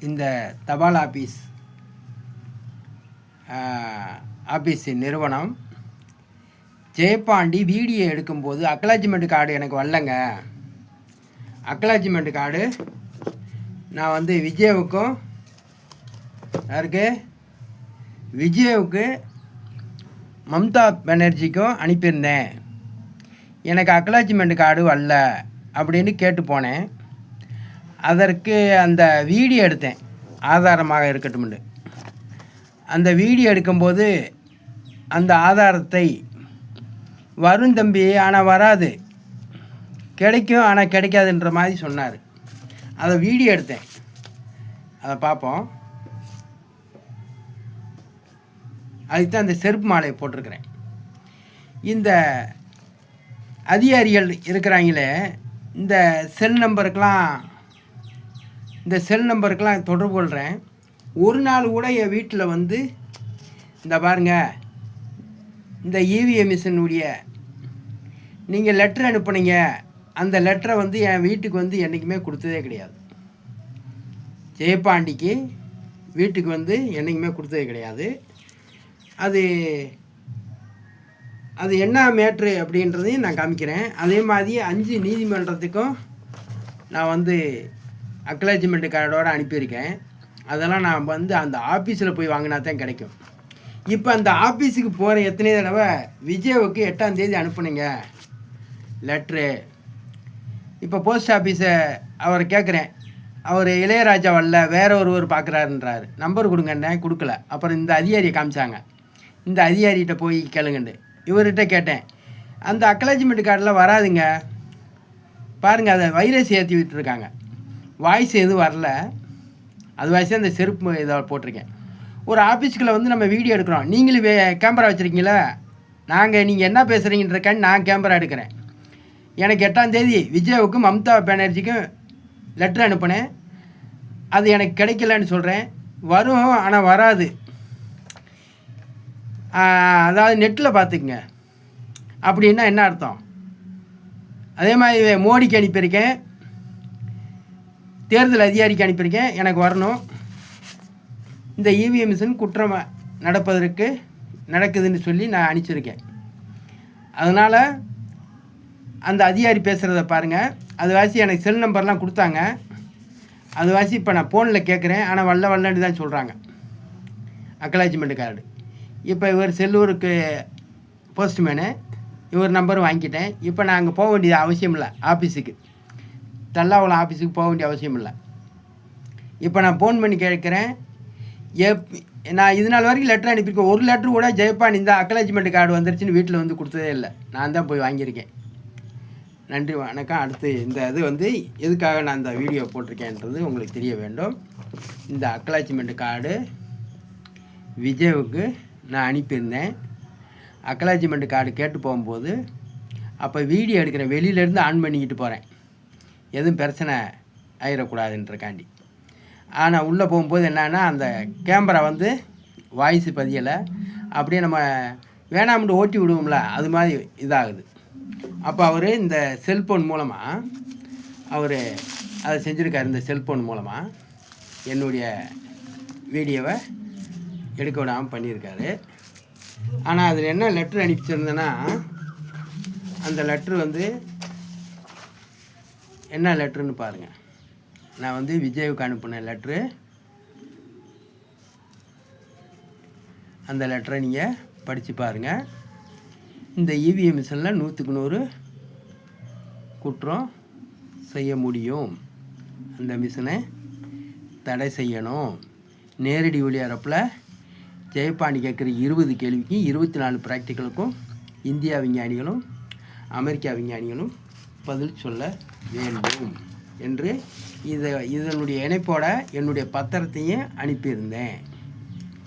இந்த தபால் ஆஃபீஸின் நிறுவனம் ஜெயபாண்டி வீடியோ எடுக்கும்போது அக்னாலஜ்மெண்ட் கார்டு எனக்கு வரலங்க. அக்னாலஜ்மெண்ட் கார்டு நான் வந்து விஜயாவுக்கு மம்தா பானர்ஜிக்கும் அனுப்பியிருந்தேன். எனக்கு அக்னாலஜ்மெண்ட் கார்டு வரல அப்படின்னு கேட்டு போனேன். அதற்கு அந்த வீடியோ எடுத்தேன், ஆதாரமாக இருக்கட்டும்னு. அந்த வீடியோ எடுக்கும்போது அந்த ஆதாரத்தை வரும் தம்பி, ஆனால் வராது, கிடைக்கும் ஆனால் கிடைக்காதுன்ற மாதிரி சொன்னார். அதை வீடியோ எடுத்தேன், அதை பார்ப்போம். அதுக்கு தான் அந்த செருப்பு மாலையை போட்டிருக்கிறேன். இந்த அதிகாரிகள் இருக்கிறாங்களே, இந்த செல் நம்பருக்கெலாம் தொடர்பு கொள்கிறேன். ஒரு நாள் கூட என் வீட்டில் வந்து இந்த பாருங்கள், இந்த இவிஎம் மிஷினுடைய நீங்கள் லெட்டர் அனுப்புனீங்க, அந்த லெட்டரை வந்து என் வீட்டுக்கு வந்து என்றைக்குமே கொடுத்ததே கிடையாது. ஜெயபாண்டிக்கு வீட்டுக்கு வந்து என்றைக்குமே கொடுத்ததே கிடையாது. அது என்ன மேட்ரு அப்படின்றதையும் நான் காமிக்கிறேன். அதே மாதிரி 5 நீதிமன்றத்துக்கும் நான் வந்து அக்னாலஜ்மெண்ட் கார்டோடு அனுப்பியிருக்கேன். அதெல்லாம் நான் வந்து அந்த ஆஃபீஸில் போய் வாங்கினா தான் கிடைக்கும். இப்போ அந்த ஆஃபீஸுக்கு போகிற எத்தனை தடவை விஜயாவுக்கு 8ஆம் தேதி அனுப்புனீங்க லெட்ரு. இப்போ போஸ்ட் ஆஃபீஸை அவர் கேட்குறேன், அவர் இளையராஜா வரல, வேற ஒருவர் பார்க்குறாருன்றாரு. நம்பர் கொடுங்கண்ணே, கொடுக்கல. அப்புறம் இந்த அதிகாரியை காமிச்சாங்க, இந்த அதிகாரிகிட்ட போய் கேளுங்கண்டு. இவர்கிட்ட கேட்டேன், அந்த அக்னாலஜ்மெண்ட் கார்டில் வராதுங்க பாருங்கள், அதை வைரஸ் ஏற்றி விட்டுருக்காங்க, வாய்ஸ் எதுவும் வரல. அது வாய்ஸ் அந்த செருப்பு இதை போட்டிருக்கேன். ஒரு ஆஃபீஸுக்குள்ளே வந்து நம்ம வீடியோ எடுக்கிறோம், நீங்களும் கேமரா வச்சுருக்கீங்களா? நீங்கள் என்ன பேசுகிறீங்கன்றக்காண்டி நான் கேமரா எடுக்கிறேன். எனக்கு 8ஆம் தேதி விஜயாவுக்கு மம்தா பானர்ஜிக்கும் லெட்டர் அனுப்பினேன், அது எனக்கு கிடைக்கலன்னு சொல்கிறேன். வரும் ஆனால் வராது. அதாவது நெட்டில் பார்த்துக்குங்க. அப்படின்னா என்ன அர்த்தம்? அதே மாதிரி மோடிக்கு அனுப்பியிருக்கேன், தேர்தல் அதிகாரிக்கு அனுப்பியிருக்கேன், எனக்கு வரணும். இந்த இவிஎம் மிஷின் குற்றம் நடக்குதுன்னு சொல்லி நான் அனுப்பிச்சிருக்கேன். அதனால் அந்த அதிகாரி பேசுகிறத பாருங்கள். அது வாசி எனக்கு செல் நம்பர்லாம் கொடுத்தாங்க. அது வாசி இப்போ நான் ஃபோனில் கேட்குறேன், ஆனால் வரலன்னு தான் சொல்கிறாங்க அக்னாலஜ்மெண்ட் கார்டு. இப்போ இவர் செல்லூருக்கு போஸ்ட்மேனு, இவர் நம்பரும் வாங்கிக்கிட்டேன். இப்போ நான் அங்கே போக வேண்டியது அவசியம் இல்லை, ஆஃபீஸுக்கு தல்லாவளம் ஆஃபீஸுக்கு போக வேண்டிய அவசியம் இல்லை. இப்போ நான் ஃபோன் பண்ணி கேட்குறேன், நான் இது நாள் வரைக்கும் லெட்டர் அனுப்பியிருக்கேன், ஒரு லெட்ரு கூட ஜெயபாண்டி இந்த அக்னாலஜ்மெண்ட் கார்டு வந்துருச்சுன்னு வீட்டில் வந்து கொடுத்ததே இல்லை. நான் தான் போய் வாங்கியிருக்கேன். நன்றி, வணக்கம். அடுத்து இந்த இது வந்து எதுக்காக நான் இந்த வீடியோ போட்டிருக்கேன்றது உங்களுக்கு தெரிய வேண்டும். இந்த அக்னாலஜ்மெண்ட் கார்டு விஜயாவுக்கு நான் அனுப்பியிருந்தேன். அக்னாலஜ்மெண்ட் கார்டு கேட்டு போகும்போது அப்போ வீடியோ எடுக்கிறேன், வெளியிலேருந்து ஆன் பண்ணிக்கிட்டு போகிறேன், எதுவும் பிரச்சனை ஆகிடக்கூடாதுன்றக்காண்டி. ஆனால் உள்ளே போகும்போது என்னன்னா, அந்த கேமரா வந்து வாய்ஸ் பதியலை, அப்படியே நம்ம வேணாம்னு ஓட்டி விடுவோம்ல, அது மாதிரி இதாகுது. அப்போ அவர் இந்த செல்ஃபோன் மூலமாக அவர் அதை செஞ்சுருக்கார். இந்த செல்ஃபோன் மூலமாக என்னுடைய வீடியோவை எடுக்க விடாமல் பண்ணியிருக்காரு. ஆனால் அதில் என்ன லெட்ரு அனுப்பிச்சிருந்தேன்னா, அந்த லெட்ரு வந்து என்ன லெட்ருன்னு பாருங்கள். நான் வந்து விஜயாவுக்கு அனுப்பின லெட்ரு, அந்த லெட்டரை நீங்கள் படித்து பாருங்கள். இந்த இவிஎம் மிஷினில் 100க்கு 100 குற்றம் செய்ய முடியும், அந்த மிஷினை தடை செய்யணும். நேரடி ஒளிபரப்பில் ஜெயபாண்டி கேட்குற 20 கேள்விக்கு 24 ப்ராக்டிக்கலுக்கும் இந்தியா விஞ்ஞானிகளும் அமெரிக்கா விஞ்ஞானிகளும் பதில் சொல்ல வேண்டும் என்று இதனுடைய இணைப்போட என்னுடைய பத்திரத்தையும் அனுப்பியிருந்தேன்.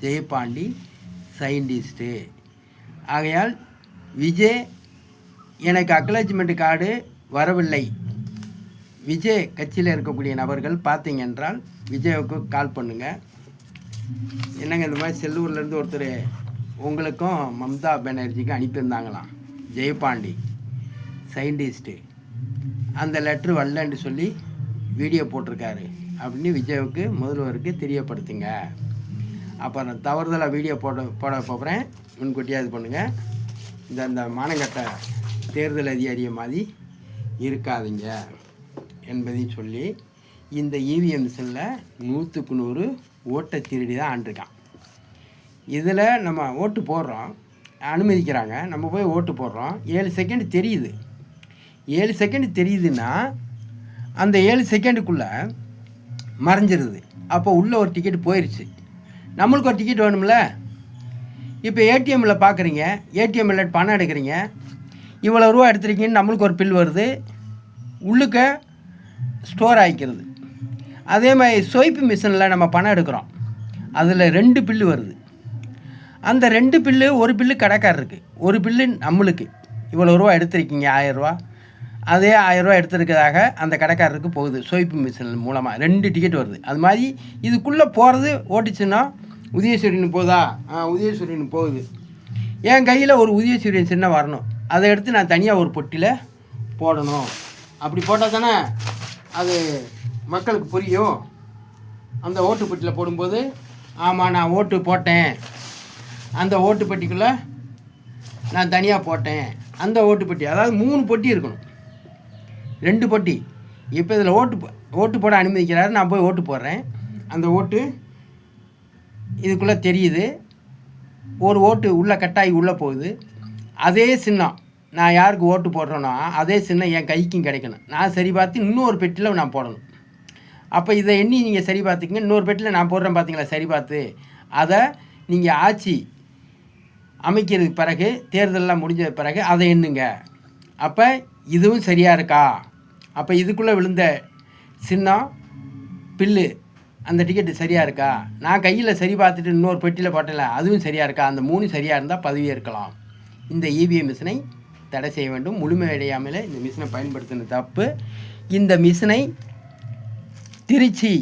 ஜெயபாண்டி சயின்டிஸ்ட்டு. ஆகையால் விஜய் எனக்கு அக்னாலஜ்மெண்ட் கார்டு வரவில்லை. விஜய் கட்சியில் இருக்கக்கூடிய நபர்கள் பார்த்தீங்க என்றால் விஜயாவுக்கு கால் பண்ணுங்கள். என்னங்க இந்த மாதிரி செல்லூர்லேருந்து ஒருத்தர் உங்களுக்கும் மம்தா பானர்ஜிக்கும் அனுப்பியிருந்தாங்களாம், ஜெயபாண்டி சயின்டிஸ்ட்டு, அந்த லெட்ரு வரலன்னு சொல்லி வீடியோ போட்டிருக்காரு அப்படின்னு விஜய்வுக்கு முதல்வருக்கு தெரியப்படுத்துங்க. அப்புறம் தவறுதலாக வீடியோ போட போகிறேன், முன்கூட்டியாக இது பண்ணுங்கள். இந்த மானங்கட்ட தேர்தல் அதிகாரியை மாதிரி இருக்காதுங்க என்பதையும் சொல்லி, இந்த இவிஎம் மிஷினில் 100க்கு 100 ஓட்டை திருடி தான் ஆண்டிருக்கான். இதில் நம்ம ஓட்டு போடுறோம், அனுமதிக்கிறாங்க, நம்ம போய் ஓட்டு போடுறோம், 7 செகண்ட் தெரியுது. 7 செகண்ட் தெரியுதுன்னா அந்த 7 செகண்டுக்குள்ளே மறைஞ்சிருது. அப்போ உள்ளே ஒரு டிக்கெட் போயிடுச்சு, நம்மளுக்கு ஒரு டிக்கெட் வேணும்ல. இப்போ ஏடிஎம்மில் பார்க்குறீங்க, ஏடிஎம்மில் பணம் எடுக்கிறீங்க, இவ்வளோ ரூபா எடுத்துருக்கீங்கன்னு நம்மளுக்கு ஒரு பில் வருது, உள்ளுக்க ஸ்டோர் ஆகிக்கிறது. அதே மாதிரி ஸ்வைப்பு மிஷினில் நம்ம பணம் எடுக்கிறோம், அதில் 2 பில்லு வருது. அந்த 2 பில்லு, ஒரு பில்லு கடைக்காரருக்கு, ஒரு பில்லு நம்மளுக்கு. இவ்வளோ ரூபா எடுத்திருக்கீங்க 1000 ரூபா, அதே 1000 ரூபா எடுத்துருக்கிறதாக அந்த கடைக்காரருக்கு போகுது. ஸ்வைப்பு மிஷின் மூலமாக 2 டிக்கெட் வருது. அது மாதிரி இதுக்குள்ளே போகிறது ஓட்டுச்சுன்னா உதயசூரியன் போதா, உதயசூரியன் போகுது. என் கையில் ஒரு உதயசூரியன் சின்னம் வரணும், அதை எடுத்து நான் தனியாக ஒரு பொட்டியில் போடணும். அப்படி போட்டால் தானே அது மக்களுக்கு புரியும். அந்த ஓட்டு பெட்டியில் போடும்போது, ஆமாம் நான் ஓட்டு போட்டேன், அந்த ஓட்டு பெட்டிக்குள்ளே நான் தனியாக போட்டேன், அந்த ஓட்டு பெட்டி, அதாவது 3 பொட்டி இருக்கணும், 2 பொட்டி. இப்போ இதில் ஓட்டு போட அனுமதிக்கிறாரு, நான் போய் ஓட்டு போடுறேன், அந்த ஓட்டு இதுக்குள்ளே தெரியுது, ஒரு ஓட்டு உள்ளே கட்டாயி உள்ளே போகுது. அதே சின்னம் நான் யாருக்கு ஓட்டு போடுறேன்னா அதே சின்னம் என் கைக்கும் கிடைக்கணும். நான் சரி பார்த்து இன்னொரு பெட்டியில் நான் போடணும். அப்போ இதை எண்ணி நீங்கள் சரி பார்த்துக்கிங்க. இன்னொரு பெட்டியில் நான் போடுறேன் பார்த்தீங்களா, சரி பார்த்து அதை நீங்கள் ஆட்சி அமைக்கிறதுக்கு பிறகு, தேர்தலெலாம் முடிஞ்ச பிறகு அதை எண்ணுங்க. அப்போ இதுவும் சரியாக இருக்கா, அப்போ இதுக்குள்ளே விழுந்த சின்னம் பில்லு அந்த டிக்கெட்டு சரியாக இருக்கா, நான் கையில் சரி பார்த்துட்டு இன்னொரு பெட்டியில் போட்டல அதுவும் சரியாக இருக்கா, அந்த 3 சரியாக இருந்தால் பதவி ஏற்கலாம். இந்த இவிஎம் மிஷினை தடை செய்ய வேண்டும். முழுமையடையாமல் இந்த மிஷினை பயன்படுத்தின தப்பு. இந்த மிஷினை திருச்சி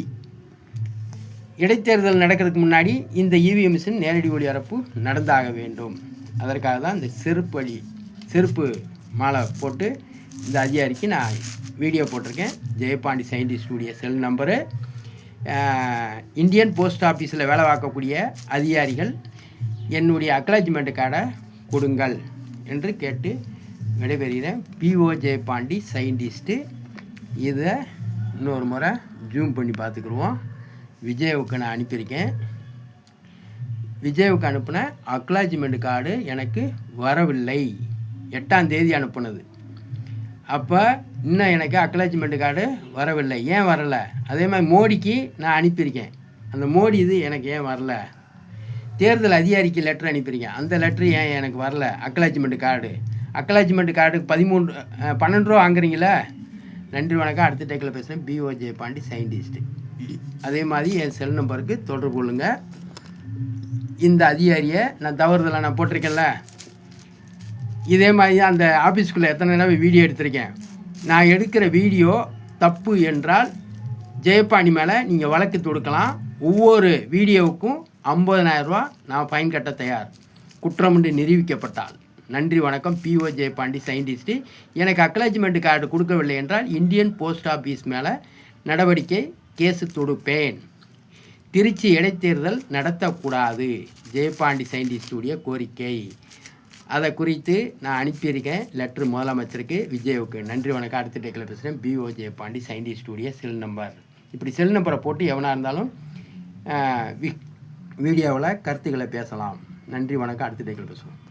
இடைத்தேர்தல் நடக்கிறதுக்கு முன்னாடி இந்த இவிஎம் மிஷின் நேரடி ஒளிபரப்பு நடந்தாக வேண்டும். அதற்காக தான் இந்த செருப்பு மாலை போட்டு இந்த அதிகாரிக்கு நான் வீடியோ போட்டிருக்கேன். ஜெயபாண்டி சயின்டிஸ்டுடைய செல் நம்பரு. இந்தியன் போஸ்ட் ஆஃபீஸில் வேலை பார்க்கக்கூடிய அதிகாரிகள் என்னுடைய அக்னாலஜ்மெண்ட் கார்டை கொடுங்கள் என்று கேட்டு விடைபெறுகிறேன். P O Jayapandi scientist. இதை இன்னொரு முறை ஜூம் பண்ணி பார்த்துக்குருவோம். விஜய்வுக்கு நான் அனுப்பியிருக்கேன். விஜய்வுக்கு அனுப்பின அக்னாலஜ்மெண்ட் கார்டு எனக்கு வரவில்லை. 8ஆம் தேதி அனுப்புனது. அப்போ இன்னும் எனக்கு அக்னாலஜ்மெண்ட் கார்டு வரவில்லை. ஏன் வரலை? அதே மாதிரி மோடிக்கு நான் அனுப்பியிருக்கேன். அந்த மோடி இது எனக்கு ஏன் வரல? தேர்தல் அதிகாரிக்கு லெட்ரு அனுப்பியிருக்கேன். அந்த லெட்ரு ஏன் எனக்கு வரல? அக்னாலஜ்மெண்ட் கார்டுக்கு 12 ரூபா வாங்குறீங்களா? நன்றி வணக்கம். அடுத்த டேக்கில் பேசுகிறேன். PO Jayapandi scientist. அதே மாதிரி என் செல் நம்பருக்கு தொடர்பு கொள்ளுங்கள். இந்த அதிகாரியை நான் தவறுதலாக நான் போட்டிருக்கேன்ல, இதே மாதிரி தான் அந்த ஆஃபீஸ்க்குள்ளே எத்தனை தடவை வீடியோ எடுத்திருக்கேன். நான் எடுக்கிற வீடியோ தப்பு என்றால் ஜெயபாண்டி மேலே நீங்கள் வழக்கு தொடுக்கலாம். ஒவ்வொரு வீடியோவுக்கும் 50,000 ரூபா நான் ஃபைன் கட்ட தயார், குற்றம் என்று நிரூபிக்கப்பட்டால். நன்றி வணக்கம். P O Jayapandi scientist. எனக்கு அக்னாலஜ்மெண்ட் கார்டு கொடுக்கவில்லை என்றால் இந்தியன் போஸ்ட் ஆஃபீஸ் மேலே நடவடிக்கை, கேஸு தொடுப்பேன். திருச்சி இடைத்தேர்தல் நடத்தக்கூடாது, ஜெயபாண்டி சயின்டிஸ்டுடைய கோரிக்கை. அதை குறித்து நான் அனுப்பியிருக்கேன் லெட்ரு முதலமைச்சருக்கு, விஜய்வுக்கு. நன்றி வணக்கம். அடுத்த டேக்கில் பேசுகிறேன். பிஓ ஜெயபாண்டி சயின்டிஸ்டுடைய செல் நம்பர். இப்படி செல் நம்பரை போட்டு எவனாக இருந்தாலும் வீடியோவில் கருத்துக்களை பேசலாம். நன்றி வணக்கம். அடுத்த டேக்கில் பேசுவோம்.